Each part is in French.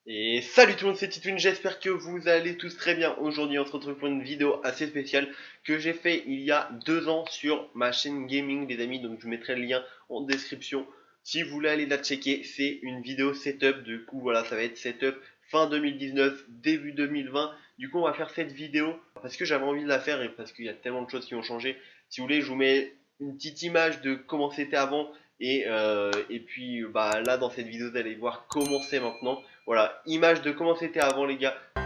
Et salut tout le monde, c'est Titoun, j'espère que vous allez tous très bien. Aujourd'hui on se retrouve pour une vidéo assez spéciale que j'ai fait il y a 2 ans sur ma chaîne gaming les amis. Donc je vous mettrai le lien en description si vous voulez aller la checker. C'est une vidéo setup, du coup voilà, ça va être setup fin 2019, début 2020. Du coup on va faire cette vidéo parce que j'avais envie de la faire et parce qu'il y a tellement de choses qui ont changé. Si vous voulez, je vous mets une petite image de comment c'était avant et puis bah là dans cette vidéo vous allez voir comment c'est maintenant. Voilà, image de comment c'était avant les gars. Vous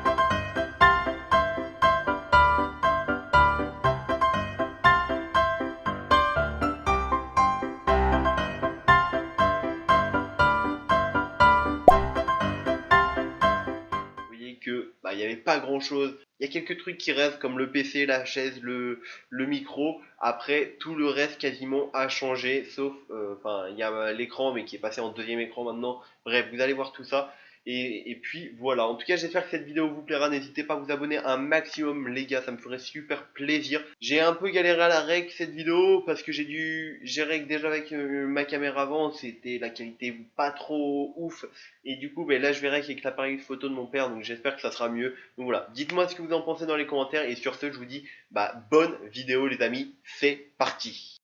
voyez que bah, il n'y avait pas grand chose. Il y a quelques trucs qui restent comme le PC, la chaise, le micro. Après, tout le reste quasiment a changé, sauf, enfin, il y a l'écran, mais qui est passé en deuxième écran maintenant. Bref, vous allez voir tout ça. Et puis voilà, en tout cas j'espère que cette vidéo vous plaira, n'hésitez pas à vous abonner un maximum les gars, ça me ferait super plaisir. J'ai un peu galéré à la règle cette vidéo parce que j'ai dû gérer déjà avec ma caméra avant, c'était la qualité pas trop ouf. Et du coup ben là je verrai avec l'appareil photo de mon père, donc j'espère que ça sera mieux. Donc voilà, dites-moi ce que vous en pensez dans les commentaires et sur ce je vous dis bah bonne vidéo les amis, c'est parti.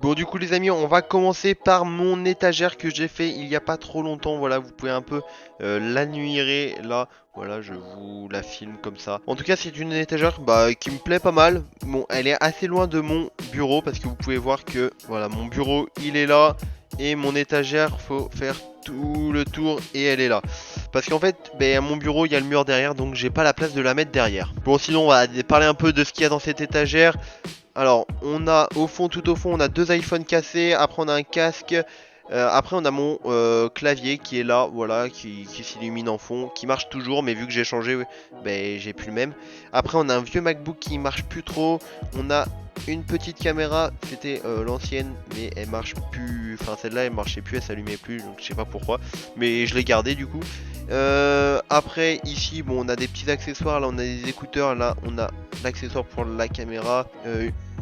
Bon du coup les amis, on va commencer par mon étagère que j'ai fait il y a pas trop longtemps. Voilà, vous pouvez un peu l'admirer là. Voilà, je vous la filme comme ça. En tout cas, c'est une étagère bah, qui me plaît pas mal. Bon, elle est assez loin de mon bureau parce que vous pouvez voir que voilà, mon bureau il est là et mon étagère, faut faire tout le tour et elle est là. Parce qu'en fait, ben, à mon bureau, il y a le mur derrière, donc j'ai pas la place de la mettre derrière. Bon, sinon, on va parler un peu de ce qu'il y a dans cette étagère. Alors, on a au fond, tout au fond, on a 2 iPhones cassés. Après, on a un casque. Après, on a mon clavier qui est là, voilà, qui s'illumine en fond, qui marche toujours, mais vu que j'ai changé, ben, j'ai plus le même. Après, on a un vieux MacBook qui marche plus trop. On a une petite caméra, c'était l'ancienne, mais elle marche plus. Enfin, celle-là, elle marchait plus, elle s'allumait plus, donc je sais pas pourquoi. Mais je l'ai gardée du coup. Après, ici, bon, on a des petits accessoires. Là, on a des écouteurs. Là, on a l'accessoire pour la caméra.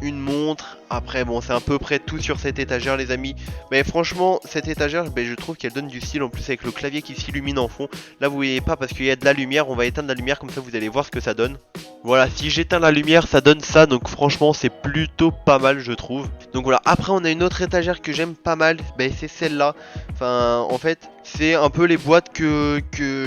Une montre. Après, bon, c'est à peu près tout sur cette étagère, les amis. Mais franchement, cette étagère, ben, je trouve qu'elle donne du style en plus avec le clavier qui s'illumine en fond. Là, vous voyez pas parce qu'il y a de la lumière. On va éteindre la lumière comme ça, vous allez voir ce que ça donne. Voilà, si j'éteins la lumière, ça donne ça. Donc, franchement, c'est plutôt pas mal, je trouve. Donc, voilà. Après, on a une autre étagère que j'aime pas mal. Ben, c'est celle-là. Enfin, en fait, c'est un peu les boîtes que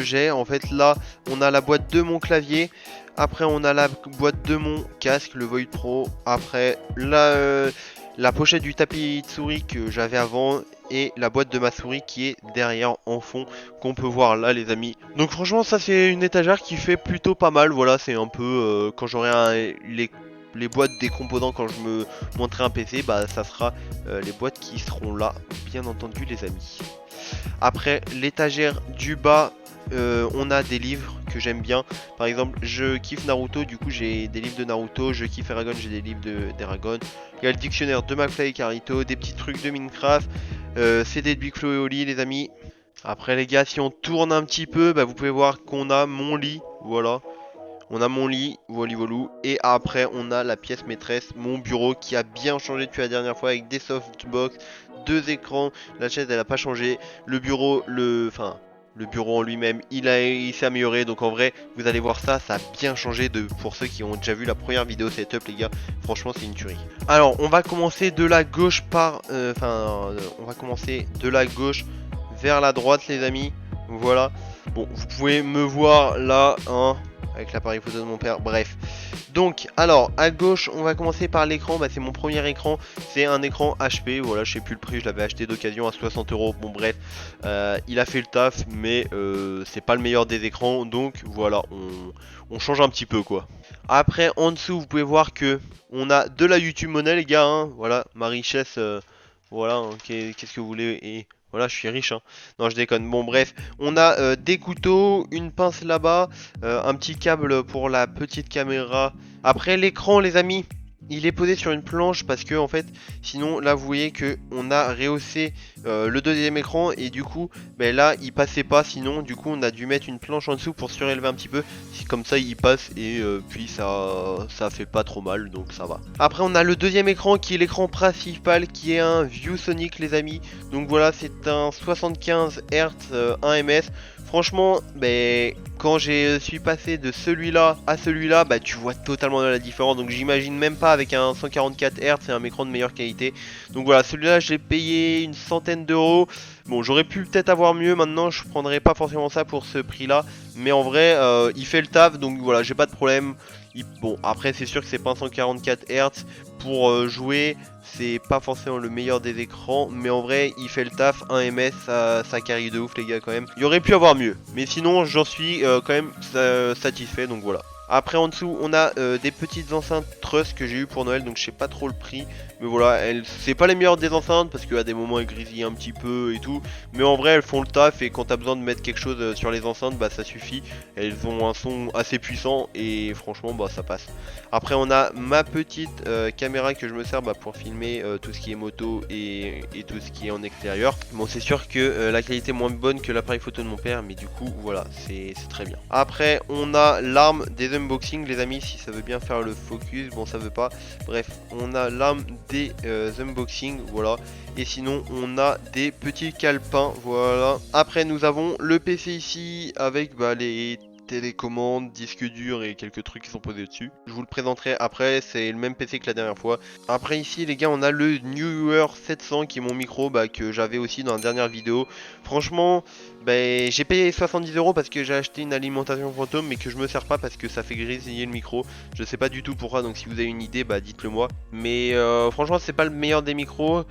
j'ai. En fait, là, on a la boîte de mon clavier. Après, on a la boîte de mon casque, le Void Pro. Après, la pochette du tapis de souris que j'avais avant. Et la boîte de ma souris qui est derrière en fond, qu'on peut voir là, les amis. Donc, franchement, ça, c'est une étagère qui fait plutôt pas mal. Voilà, c'est un peu quand j'aurai les boîtes des composants quand je me montrerai un PC, bah ça sera les boîtes qui seront là, bien entendu, les amis. Après, l'étagère du bas, on a des livres que j'aime bien. Par exemple, je kiffe Naruto, du coup j'ai des livres de Naruto. Je kiffe Eragon, j'ai des livres d'Eragon. Il y a le dictionnaire de McFly et Carlito, des petits trucs de Minecraft, CD de Big Flo et Oli, les amis. Après les gars, si on tourne un petit peu, bah, vous pouvez voir qu'on a mon lit, voilà. On a mon lit, volou. Et après, on a la pièce maîtresse, mon bureau qui a bien changé depuis la dernière fois avec des softbox, 2 écrans. La chaise, elle a pas changé. Le bureau, le bureau en lui-même, il s'est amélioré. Donc en vrai, vous allez voir ça, ça a bien changé pour ceux qui ont déjà vu la première vidéo setup, les gars. Franchement, c'est une tuerie. Alors, on va commencer de la gauche on va commencer de la gauche vers la droite, les amis. Voilà. Bon, vous pouvez me voir là, hein, avec l'appareil photo de mon père, bref. Donc, alors, à gauche, on va commencer par l'écran. Bah, c'est mon premier écran. C'est un écran HP. Voilà, je sais plus le prix. Je l'avais acheté d'occasion à 60 €. Bon, bref, il a fait le taf, mais c'est pas le meilleur des écrans. Donc, voilà, on change un petit peu, quoi. Après, en dessous, vous pouvez voir que on a de la YouTube monnaie, les gars. Hein. Voilà, ma richesse. Voilà, hein, qu'est-ce que vous voulez et voilà, je suis riche, hein. Non, je déconne. Bon, bref, on a des couteaux, une pince là-bas, un petit câble pour la petite caméra. Après, l'écran, les amis. il est posé sur une planche parce que en fait sinon là vous voyez que on a rehaussé le deuxième écran et du coup ben là il passait pas, sinon du coup on a dû mettre une planche en dessous pour surélever un petit peu, comme ça il passe et puis ça fait pas trop mal, donc ça va. Après on a le deuxième écran qui est l'écran principal, qui est un ViewSonic les amis. Donc voilà, c'est un 75 Hz 1 ms. Franchement, ben, quand je suis passé de celui-là à celui-là, bah, tu vois totalement la différence. Donc j'imagine même pas avec un 144 Hz et un écran de meilleure qualité. Donc voilà, celui-là j'ai payé une centaine d'euros. Bon, j'aurais pu peut-être avoir mieux. Maintenant, je prendrais pas forcément ça pour ce prix-là. Mais en vrai, il fait le taf. Donc voilà, j'ai pas de problème. Bon, après, c'est sûr que c'est pas un 144 Hz pour jouer. C'est pas forcément le meilleur des écrans, mais en vrai il fait le taf. 1 ms, ça carry de ouf les gars quand même. Il y aurait pu avoir mieux, mais sinon j'en suis quand même satisfait, donc voilà. Après en dessous on a des petites enceintes Trust que j'ai eu pour Noël, donc je sais pas trop le prix. Mais voilà, c'est pas les meilleures des enceintes parce qu'à des moments elles grisillent un petit peu et tout. Mais en vrai elles font le taf, et quand t'as besoin de mettre quelque chose sur les enceintes, bah ça suffit. Elles ont un son assez puissant et franchement bah ça passe. Après on a ma petite caméra que je me sers pour filmer tout ce qui est moto et tout ce qui est en extérieur. Bon c'est sûr que la qualité est moins bonne que l'appareil photo de mon père, mais du coup voilà, c'est très bien. Après on a l'arme des unboxings les amis, si ça veut bien faire le focus. Bon ça veut pas, bref on a l'arme des unboxings, voilà. Et sinon on a des petits calepins, voilà. Après nous avons le PC ici avec les télécommande, disque dur et quelques trucs qui sont posés dessus. Je vous le présenterai après, c'est le même PC que la dernière fois. Après ici les gars on a le Newer 700 qui est mon micro que j'avais aussi dans la dernière vidéo. Franchement j'ai payé 70 € parce que j'ai acheté une alimentation fantôme, mais que je me sers pas parce que ça fait grésiller le micro. Je sais pas du tout pourquoi, donc si vous avez une idée dites-le moi. Mais franchement c'est pas le meilleur des micros.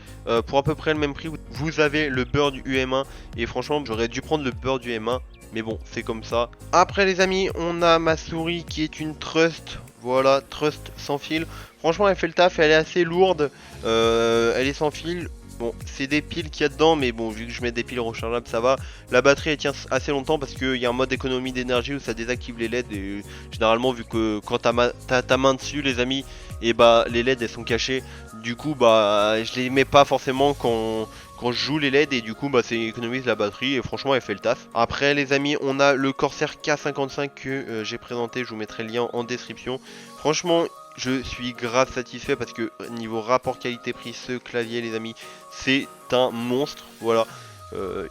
Pour à peu près le même prix vous avez le Bird UM1, et franchement j'aurais dû prendre le Bird UM1. Mais bon, c'est comme ça. Après les amis, on a ma souris qui est une Trust. Voilà, Trust sans fil. Franchement, elle fait le taf, elle est assez lourde. Elle est sans fil. Bon, c'est des piles qu'il y a dedans, mais bon, vu que je mets des piles rechargeables, ça va. La batterie, elle tient assez longtemps parce qu'il y a un mode économie d'énergie où ça désactive les LED. Et généralement, vu que quand t'as ta main dessus, les amis, et les LED, elles sont cachées. Du coup, je les mets pas forcément quand je joue les LED, et du coup ça économise la batterie et franchement elle fait le taf. Après les amis on a le Corsair K55 que j'ai présenté, je vous mettrai le lien en description. Franchement je suis grave satisfait parce que niveau rapport qualité-prix, ce clavier les amis c'est un monstre, voilà.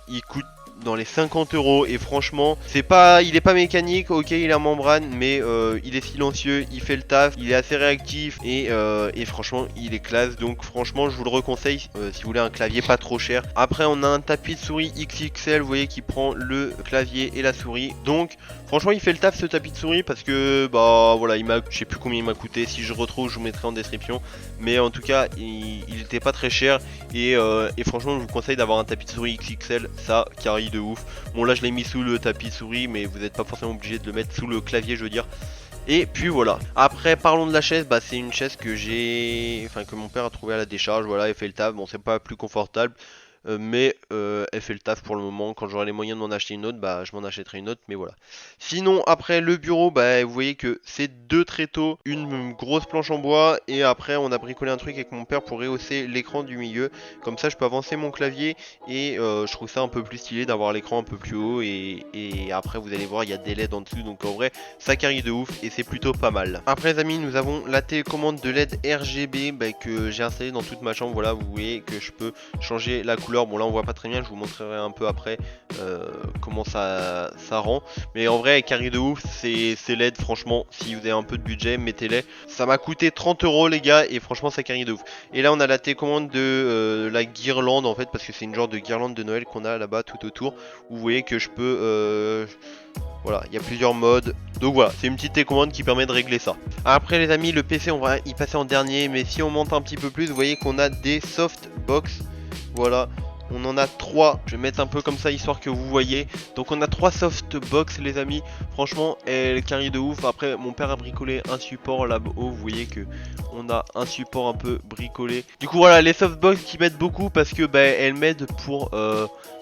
Il coûte dans les 50 € et franchement il est pas mécanique, ok il est en membrane, mais il est silencieux, il fait le taf, il est assez réactif et franchement il est classe. Donc franchement je vous le reconseille si vous voulez un clavier pas trop cher. Après on a un tapis de souris XXL, vous voyez, qui prend le clavier et la souris. Donc franchement il fait le taf ce tapis de souris parce que voilà, je sais plus combien il m'a coûté, si je retrouve je vous mettrai en description, mais en tout cas il était pas très cher et franchement je vous conseille d'avoir un tapis de souris XXL, ça carry de ouf. Bon là je l'ai mis sous le tapis souris, mais vous n'êtes pas forcément obligé de le mettre sous le clavier je veux dire. Et puis voilà. Après parlons de la chaise, c'est une chaise que mon père a trouvé à la décharge, voilà, elle fait le taf. Bon c'est pas plus confortable, mais elle fait le taf pour le moment. Quand j'aurai les moyens de m'en acheter une autre, je m'en achèterai une autre, mais voilà. Sinon après le bureau, vous voyez que c'est deux tréteaux, une grosse planche en bois, et après on a bricolé un truc avec mon père pour rehausser l'écran du milieu. Comme ça je peux avancer mon clavier, et je trouve ça un peu plus stylé d'avoir l'écran un peu plus haut, et après vous allez voir il y a des LED en dessous, donc en vrai ça carry de ouf et c'est plutôt pas mal. Après les amis nous avons la télécommande de LED RGB que j'ai installée dans toute ma chambre. Voilà, vous voyez que je peux changer la couleur. Bon là on voit pas très bien, je vous montrerai un peu après comment ça rend, mais en vrai elle carry de ouf ces LED. Franchement si vous avez un peu de budget, mettez-les. Ça m'a coûté 30 € les gars, et franchement ça carry de ouf. Et là on a la télécommande de la guirlande en fait, parce que c'est une genre de guirlande de Noël qu'on a là-bas tout autour, où vous voyez que je peux voilà, il y a plusieurs modes. Donc voilà, c'est une petite télécommande qui permet de régler ça. Après les amis, le PC on va y passer en dernier, mais si on monte un petit peu plus, vous voyez qu'on a des softbox. Voilà, on en a 3. Je vais mettre un peu comme ça histoire que vous voyez. Donc on a 3 softbox les amis. Franchement elle carry de ouf. Après mon père a bricolé un support là-haut, vous voyez que on a un support un peu bricolé. Du coup voilà, les softbox qui m'aident beaucoup parce que elles m'aident pour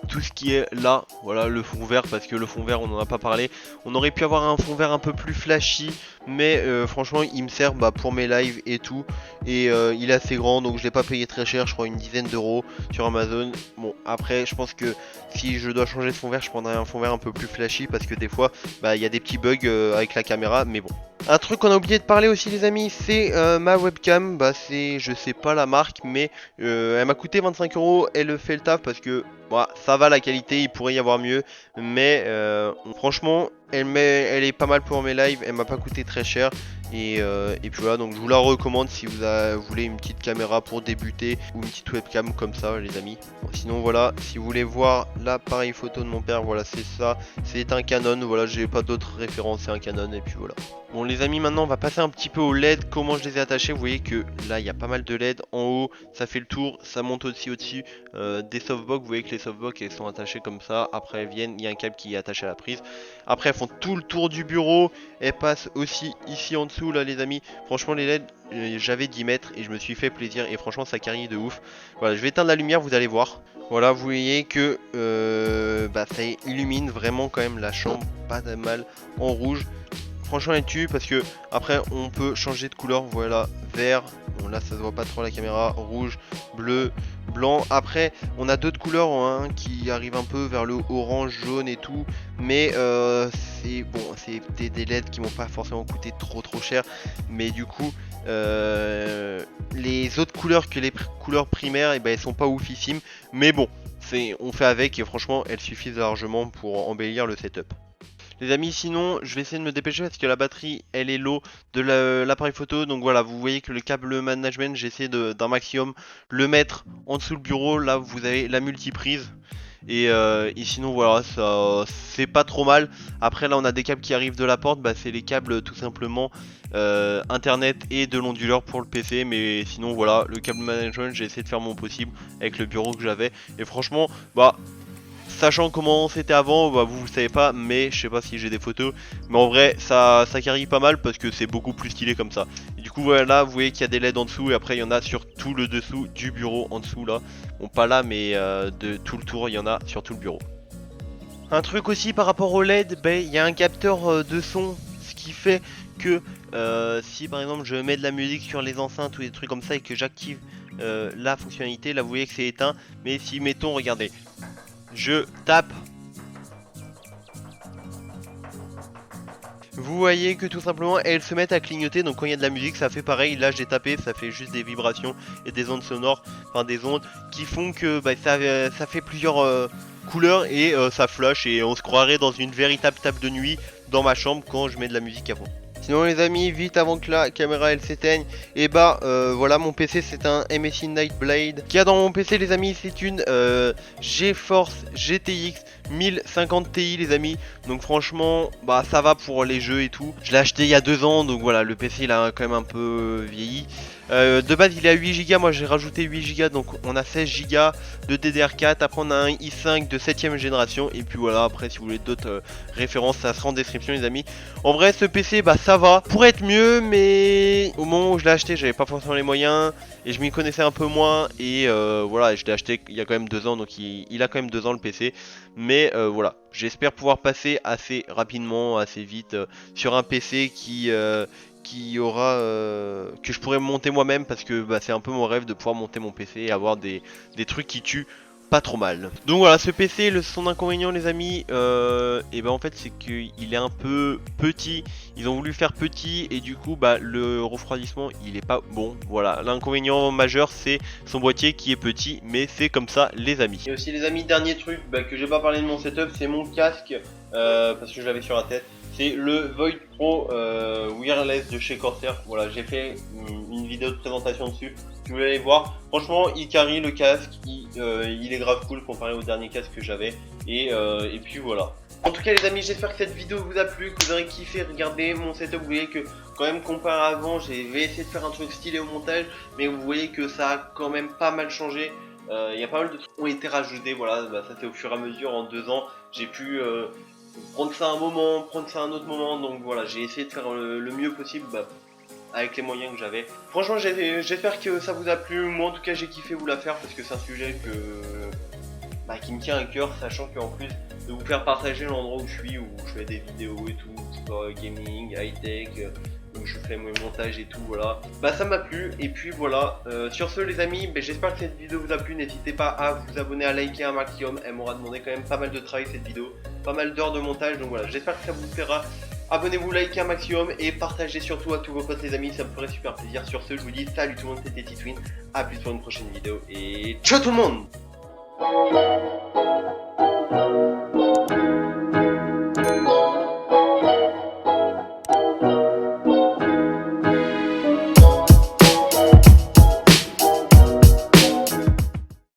tout ce qui est là. Voilà, le fond vert, parce que le fond vert on en a pas parlé. On aurait pu avoir un fond vert un peu plus flashy, mais franchement il me sert pour mes lives et tout, et il est assez grand, donc je l'ai pas payé très cher, je crois une dizaine d'euros sur Amazon. Bon après je pense que si je dois changer de fond vert, je prendrai un fond vert un peu plus flashy, parce que des fois il y a des petits bugs avec la caméra, mais bon. Un truc qu'on a oublié de parler aussi les amis, c'est ma webcam. C'est, je sais pas la marque, mais elle m'a coûté 25 euros. Elle fait le taf parce que ça va la qualité, il pourrait y avoir mieux. Mais franchement, elle est pas mal pour mes lives, elle m'a pas coûté très cher. Et puis voilà, donc je vous la recommande si vous voulez une petite caméra pour débuter ou une petite webcam comme ça les amis. Bon, sinon voilà, si vous voulez voir l'appareil photo de mon père, voilà c'est ça, c'est un Canon, voilà j'ai pas d'autres références, c'est un Canon et puis voilà. Bon les amis, maintenant on va passer un petit peu aux LED, comment je les ai attachés. Vous voyez que là il y a pas mal de LED en haut, ça fait le tour, ça monte aussi au-dessus des softbox. Vous voyez que les softbox elles sont attachées comme ça, après elles viennent, il y a un câble qui est attaché à la prise. Après elles font tout le tour du bureau, elles passent aussi ici en dessous là les amis. Franchement les LED, j'avais 10 mètres et je me suis fait plaisir et franchement ça carille de ouf. Voilà, je vais éteindre la lumière, vous allez voir. Voilà, vous voyez que ça illumine vraiment quand même la chambre pas de mal en rouge. Franchement elle tue parce que après on peut changer de couleur, voilà, vert, bon là ça se voit pas trop à la caméra, rouge, bleu, blanc. Après on a d'autres couleurs hein, qui arrivent un peu vers le orange, jaune et tout, mais c'est bon, c'est des LED qui m'ont pas forcément coûté trop cher, mais du coup les autres couleurs que les couleurs primaires, et elles sont pas oufissimes, mais bon, on fait avec et franchement elles suffisent largement pour embellir le setup. Les amis, sinon je vais essayer de me dépêcher parce que la batterie elle est low de l'appareil photo. Donc voilà, vous voyez que le câble management, j'ai essayé d'un maximum le mettre en dessous le bureau. Là vous avez la multiprise. Et sinon voilà, ça c'est pas trop mal. Après là on a des câbles qui arrivent de la porte, c'est les câbles tout simplement internet et de l'onduleur pour le PC. Mais sinon voilà, le câble management j'ai essayé de faire mon possible avec le bureau que j'avais. Et franchement sachant comment c'était avant, vous savez pas, mais je sais pas si j'ai des photos. Mais en vrai, ça carry pas mal parce que c'est beaucoup plus stylé comme ça. Et du coup, voilà, vous voyez qu'il y a des LED en dessous et après il y en a sur tout le dessous du bureau en dessous là. Bon, pas là, mais de tout le tour, il y en a sur tout le bureau. Un truc aussi par rapport au LED, il y a un capteur de son, ce qui fait que si par exemple je mets de la musique sur les enceintes ou des trucs comme ça et que j'active la fonctionnalité, là vous voyez que c'est éteint. Mais si mettons, regardez, je tape, vous voyez que tout simplement elles se mettent à clignoter. Donc quand il y a de la musique ça fait pareil. Là j'ai tapé, ça fait juste des vibrations et des ondes sonores, enfin des ondes qui font que ça fait plusieurs couleurs et ça flash. Et on se croirait dans une véritable table de nuit dans ma chambre quand je mets de la musique à fond. Sinon les amis, vite avant que la caméra elle s'éteigne, et voilà, mon PC c'est un MSI Nightblade. Qu'il y a dans mon PC les amis, c'est une GeForce GTX 1050 Ti les amis. Donc franchement ça va pour les jeux et tout. Je l'ai acheté il y a 2 ans, donc voilà, le PC il a quand même un peu vieilli. De base il est à 8 Go, moi j'ai rajouté 8 Go, donc on a 16 Go de DDR4. Après on a un i5 de 7ème génération. Et puis voilà, après si vous voulez d'autres références, ça sera en description les amis. En vrai ce PC ça va, pourrait être mieux, mais au moment où je l'ai acheté j'avais pas forcément les moyens et je m'y connaissais un peu moins. Et voilà, je l'ai acheté il y a quand même 2 ans, donc il a quand même 2 ans le PC. Mais voilà, j'espère pouvoir passer assez rapidement, assez vite sur un PC qui aura que je pourrais monter moi-même, parce que c'est un peu mon rêve de pouvoir monter mon PC et avoir des trucs qui tuent pas trop mal. Donc voilà, ce PC, son inconvénient les amis, en fait c'est qu'il est un peu petit. Ils ont voulu faire petit et du coup le refroidissement il est pas bon. Voilà, l'inconvénient majeur c'est son boîtier qui est petit, mais c'est comme ça les amis. Et aussi les amis, dernier truc que j'ai pas parlé de mon setup, c'est mon casque, parce que je l'avais sur la tête. C'est le Void Pro wireless de chez Corsair. Voilà, j'ai fait une vidéo de présentation dessus. Si vous voulez aller voir, franchement, il carry le casque, il est grave cool comparé au dernier casque que j'avais. Et puis voilà. En tout cas les amis, j'espère que cette vidéo vous a plu, que vous aurez kiffé regarder mon setup. Vous voyez que quand même comparé à avant, j'ai essayé de faire un truc stylé au montage, mais vous voyez que ça a quand même pas mal changé. Il y a pas mal de trucs qui ont été rajoutés. Voilà, ça c'est au fur et à mesure en 2 ans. J'ai pu prendre ça un moment, prendre ça un autre moment. Donc voilà, j'ai essayé de faire le mieux possible avec les moyens que j'avais. Franchement j'espère que ça vous a plu. Moi en tout cas j'ai kiffé vous la faire parce que c'est un sujet qui me tient à cœur, sachant qu'en plus de vous faire partager l'endroit où je suis, où je fais des vidéos et tout, gaming, high-tech, où je fais mes montages et tout, voilà. Bah ça m'a plu, et puis voilà. Sur ce les amis, j'espère que cette vidéo vous a plu, n'hésitez pas à vous abonner, à liker un maximum, elle m'aura demandé quand même pas mal de travail cette vidéo, pas mal d'heures de montage, donc voilà, j'espère que ça vous plaira. Abonnez-vous, likez un maximum et partagez surtout à tous vos potes les amis, ça me ferait super plaisir. Sur ce, je vous dis salut tout le monde, c'était Titwin, à plus pour une prochaine vidéo et ciao tout le monde.